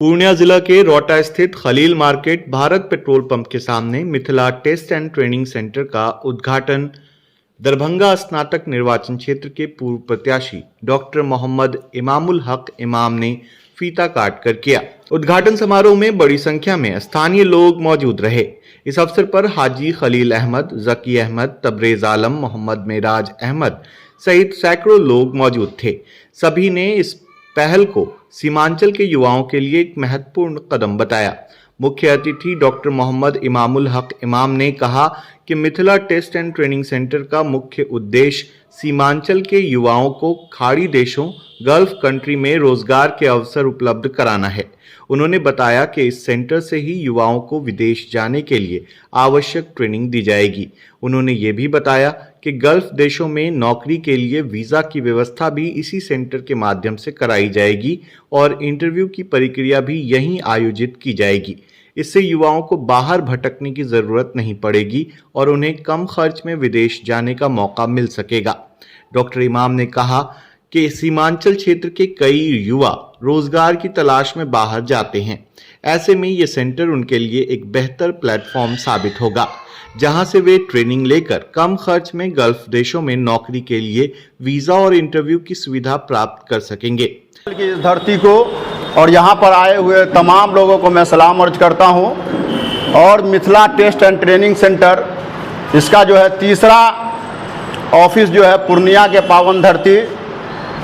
पूर्णिया जिला के रोहटा स्थित Khalil market Bharat petrol pump के सामने Mithila test and training centre का उद्घाटन दरभंगा स्नातक निर्वाचन क्षेत्र के पूर्व प्रत्याशी डॉक्टर मोहम्मद इमामुल हक इमाम ने फीता काट कर किया। उद्घाटन समारोह में बड़ी संख्या में स्थानीय लोग मौजूद रहे। इस अवसर पर हाजी खलील अहमद, जकी अहमद, तबरेज आलम, मोहम्मद मेराज अहमद सहित सैकड़ों लोग मौजूद थे। सभी ने इस पहल को सीमांचल के युवाओं के लिए एक महत्वपूर्ण कदम बताया। मुख्य अतिथि डॉक्टर मोहम्मद इमामुल हक इमाम ने कहा कि Mithila test and training centre का मुख्य उद्देश्य सीमांचल के युवाओं को खाड़ी देशों, गल्फ कंट्री में रोजगार के अवसर उपलब्ध कराना है। उन्होंने बताया कि इस सेंटर से ही युवाओं को विदेश जाने के लिए आवश्यक ट्रेनिंग दी जाएगी। उन्होंने ये भी बताया कि गल्फ देशों में नौकरी के लिए वीज़ा की व्यवस्था भी इसी सेंटर के माध्यम से कराई जाएगी और इंटरव्यू की प्रक्रिया भी यहीं आयोजित की जाएगी। इससे युवाओं को बाहर भटकने की जरूरत नहीं पड़ेगी और उन्हें कम खर्च में विदेश जाने का मौका मिल सकेगा। डॉक्टर इमाम ने कहा कि सीमांचल क्षेत्र के कई युवा रोजगार की तलाश में बाहर जाते हैं। ऐसे में ये सेंटर उनके लिए एक बेहतर प्लेटफॉर्म साबित होगा, जहां से वे ट्रेनिंग लेकर कम खर्च में गल्फ देशों में नौकरी के लिए वीजा और इंटरव्यू की सुविधा प्राप्त कर सकेंगे। की इस धरती को और यहाँ पर आए हुए तमाम लोगों को मैं सलाम अर्ज करता हूँ। और Mithila test and training centre, इसका जो है तीसरा ऑफिस जो है पूर्णिया के पावन धरती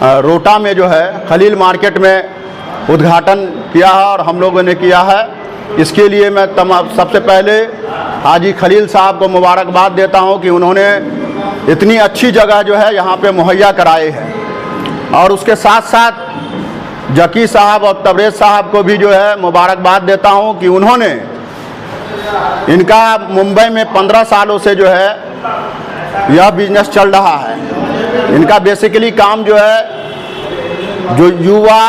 रोहटा में जो है खलील मार्केट में उद्घाटन किया है और हम लोगों ने किया है। इसके लिए मैं सबसे पहले हाजी खलील साहब को मुबारकबाद देता हूं कि उन्होंने इतनी अच्छी जगह जो है यहाँ पे मुहैया कराए हैं। और उसके साथ साथ जकी साहब और तबरेज साहब को भी जो है मुबारकबाद देता हूं कि उन्होंने इनका मुंबई में 15 सालों से जो है यह बिजनेस चल रहा है। इनका बेसिकली काम जो है जो युवा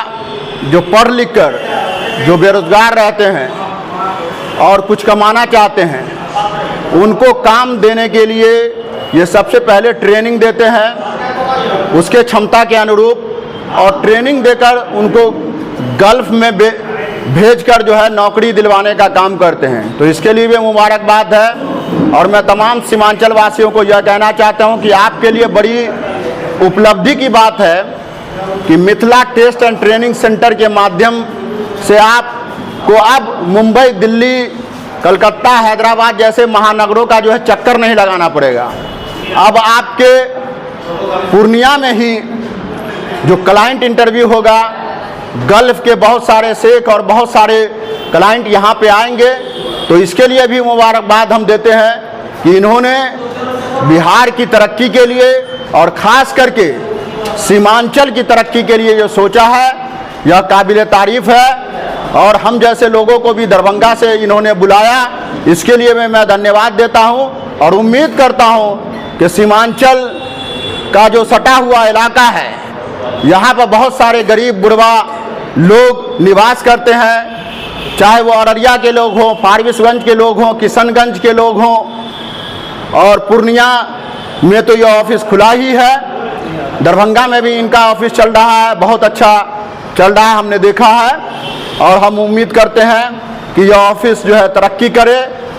जो पढ़ लिख कर जो बेरोजगार रहते हैं और कुछ कमाना चाहते हैं, उनको काम देने के लिए ये सबसे पहले ट्रेनिंग देते हैं उसके क्षमता के अनुरूप, और ट्रेनिंग देकर उनको गल्फ में भेजकर जो है नौकरी दिलवाने का काम करते हैं। तो इसके लिए भी मुबारकबाद है। और मैं तमाम सीमांचल वासियों को यह कहना चाहता हूं कि आपके लिए बड़ी उपलब्धि की बात है कि Mithila test and training centre के माध्यम से आपको अब मुंबई, दिल्ली, कलकत्ता, हैदराबाद जैसे महानगरों का जो है चक्कर नहीं लगाना पड़ेगा। अब आपके पूर्णिया में ही जो क्लाइंट इंटरव्यू होगा, गल्फ के बहुत सारे शेख और बहुत सारे क्लाइंट यहाँ पे आएंगे। तो इसके लिए भी मुबारकबाद हम देते हैं कि इन्होंने बिहार की तरक्की के लिए और ख़ास करके सीमांचल की तरक्की के लिए जो सोचा है, यह काबिल तारीफ़ है। और हम जैसे लोगों को भी दरभंगा से इन्होंने बुलाया, इसके लिए मैं धन्यवाद देता हूं। और उम्मीद करता हूं कि सीमांचल का जो सटा हुआ इलाका है, यहाँ पर बहुत सारे गरीब बुढ़वा लोग निवास करते हैं, चाहे वो अररिया के लोग हों, फारबिसगंज के लोग हों, किशनगंज के लोग हों। और पूर्णिया में तो यह ऑफिस खुला ही है, दरभंगा में भी इनका ऑफिस चल रहा है, बहुत अच्छा चल रहा है, हमने देखा है। और हम उम्मीद करते हैं कि यह ऑफिस जो है तरक्की करे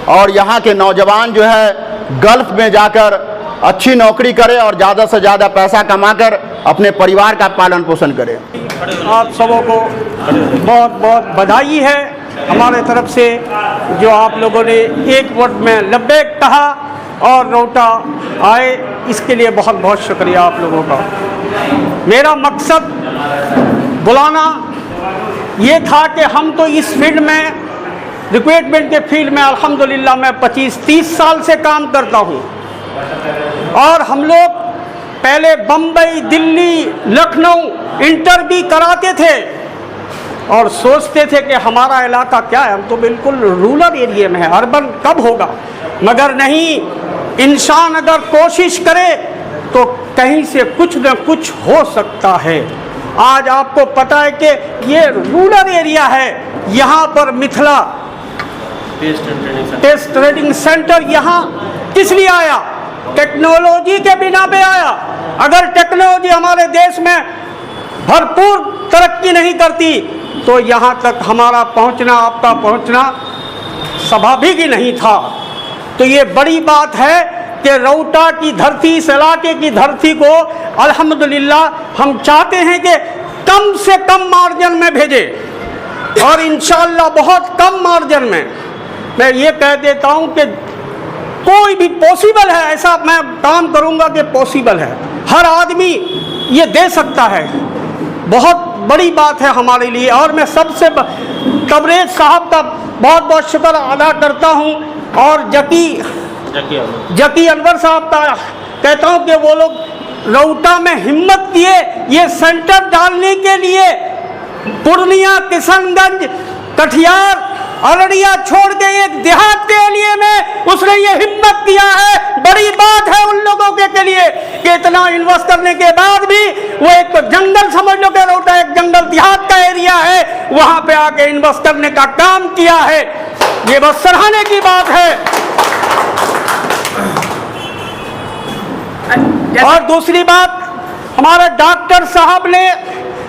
और यहाँ के नौजवान जो है गल्फ में जाकर अच्छी नौकरी करे और ज़्यादा से ज़्यादा पैसा कमाकर अपने परिवार का पालन पोषण करे। आप सबों को बहुत बहुत बधाई है हमारे तरफ से, जो आप लोगों ने एक वर्ड में लब्बैक कहा और रोहटा आए, इसके लिए बहुत बहुत शुक्रिया आप लोगों का। मेरा मकसद बुलाना ये था कि हम तो इस फील्ड में, रिक्रूटमेंट के फील्ड में अल्हम्दुलिल्लाह मैं 25-30 साल से काम करता हूँ। और हम लोग पहले बम्बई, दिल्ली, लखनऊ इंटरव्यू कराते थे और सोचते थे कि हमारा इलाका क्या है, हम तो बिल्कुल रूरल एरिया में है, अर्बन कब होगा। मगर नहीं, इंसान अगर कोशिश करे तो कहीं से कुछ न कुछ हो सकता है। आज आपको पता है कि ये रूरल एरिया है, यहाँ पर मिथिला टेस्ट ट्रेनिंग सेंटर यहाँ किस लिए आया? टेक्नोलॉजी के बिना पे आया। अगर टेक्नोलॉजी हमारे देश में भरपूर तरक्की नहीं करती तो यहाँ तक हमारा पहुँचना, आपका पहुँचना स्वाभाविक ही नहीं था। तो ये बड़ी बात है कि रौता की धरती, इस इलाके की धरती को अल्हम्दुलिल्लाह हम चाहते हैं कि कम से कम मार्जिन में भेजें और इंशाअल्लाह बहुत कम मार्जिन में। मैं ये कह देता हूँ कि कोई भी पॉसिबल है, ऐसा मैं काम करूँगा कि पॉसिबल है, हर आदमी ये दे सकता है। बहुत बड़ी बात है हमारे लिए। और मैं सबसे कवरेज साहब का बहुत बहुत शुक्र अदा करता हूँ और जकी अनवर साहब का कहता हूँ कि वो लोग रौता में हिम्मत किए ये सेंटर डालने के लिए। पूर्णिया, किशनगंज, कटिहार, अररिया छोड़ के एक देहात के लिए में उसने ये हिम्मत किया है। बड़ी बात है उन लोगों के लिए कि इतना इन्वेस्ट करने के बाद भी वो एक तो जंगल समझ लो कि रौता एक जंगल देहात का एरिया है, वहां पे आके इन्वेस्ट करने का काम किया है। ये बस सराहने की बात है। और दूसरी बात, हमारे डॉक्टर साहब ने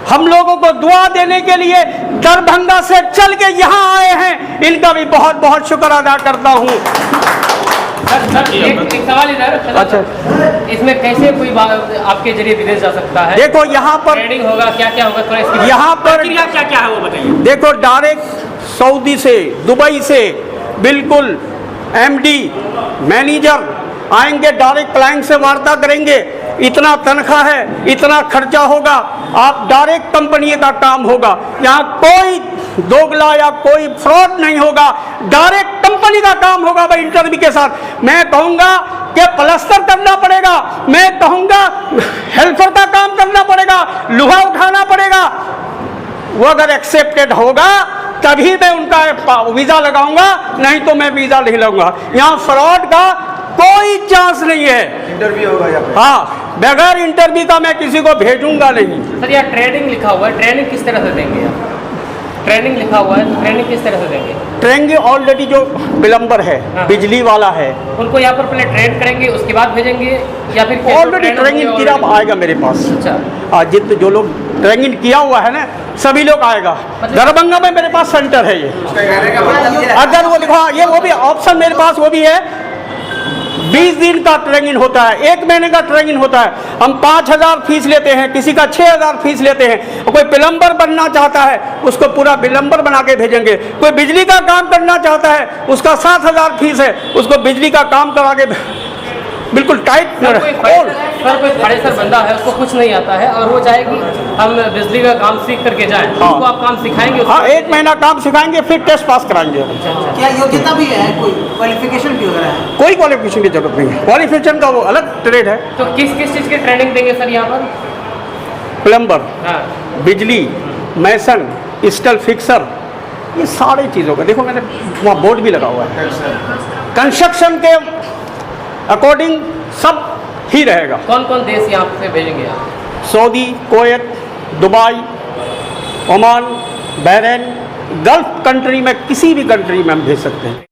हम लोगों को दुआ देने के लिए दरभंगा से चल के यहाँ आए हैं, इनका भी बहुत बहुत शुक्र अदा करता हूँ। एक सवाल इधर, अच्छा, इसमें कैसे कोई आपके जरिए विदेश जा सकता है? देखो यहाँ पर ट्रेडिंग होगा, क्या क्या होगा, थोड़ा इसकी यहाँ पर क्या क्या है वो बताइए। देखो डायरेक्ट सऊदी से, दुबई से बिल्कुल एमडी मैनेजर आएंगे, डायरेक्ट क्लाइंट से वार्ता करेंगे, इतना तनख्वाह है, इतना खर्चा होगा, आप डायरेक्ट कंपनी का काम होगा। यहाँ कोई दोगला या कोई फ्रॉड नहीं होगा, डायरेक्ट कंपनी का काम होगा भाई इंटरव्यू के साथ। मैं कहूँगा कि प्लास्टर करना पड़ेगा, मैं कहूँगा हेल्पर का काम करना पड़ेगा, लोहा उठाना पड़ेगा। वो अगर एक्सेप्टेड होगा तभी मैं उनका वीज़ा लगाऊंगा, नहीं तो मैं वीज़ा नहीं लगाऊंगा। यहाँ फ्रॉड का कोई चांस नहीं है। इंटरव्यू होगा यहाँ पे? हाँ, बगैर इंटरव्यू का मैं किसी को भेजूंगा नहीं। सर यहाँ ट्रेनिंग लिखा हुआ है, ट्रेनिंग किस तरह से देंगे आप? ट्रेनिंग लिखा हुआ है तो ट्रेनिंग किस तरह से देंगे? ट्रेनिंग ऑलरेडी जो प्लम्बर है, हाँ। बिजली वाला है, उनको यहाँ पर पहले ट्रेन करेंगे उसके बाद भेजेंगे या फिर ऑलरेडी ट्रेनिंग किया आएगा मेरे पास। अच्छा, जितने जो लोग ट्रेनिंग किया हुआ है ना सभी लोग आएगा। दरभंगा में मेरे पास सेंटर है ये, अगर वो देखो ये वो भी ऑप्शन मेरे पास वो भी है। 20 दिन का ट्रेनिंग होता है, 1 महीने का ट्रेनिंग होता है। हम 5000 फीस लेते हैं, किसी का 6000 फीस लेते हैं। कोई प्लम्बर बनना चाहता है उसको पूरा प्लम्बर बना के भेजेंगे। कोई बिजली का काम करना चाहता है उसका 7000 फीस है, उसको बिजली का काम करा के बिल्कुल टाइट। सर कोई फ्रेशर बंदा है, उसको कुछ नहीं आता है और वो चाहे कि हम बिजली का काम सीख करके जाएं, हाँ। उसको आप काम सिखाएंगे? हाँ, 1 महीना काम सिखाएंगे, फिर टेस्ट पास कराएंगे। क्या योग्यता भी है, कोई क्वालिफिकेशन भी वगैरह है? कोई क्वालिफिकेशन की जरूरत नहीं है, क्वालिफिकेशन का वो अलग ट्रेड है। तो किस किस चीज़ की ट्रेनिंग देंगे सर यहाँ पर? प्लम्बर, हाँ, बिजली, मैसन, स्टल फिक्सर, ये सारी चीज़ों का देखो मैंने वहाँ बोर्ड भी लगा हुआ है। कंस्ट्रक्शन के अकॉर्डिंग सब ही रहेगा। कौन कौन देश यहाँ से भेजेंगे आप? Saudi, Kuwait, Dubai, Oman, Bahrain, gulf country में किसी भी कंट्री में हम भेज सकते हैं।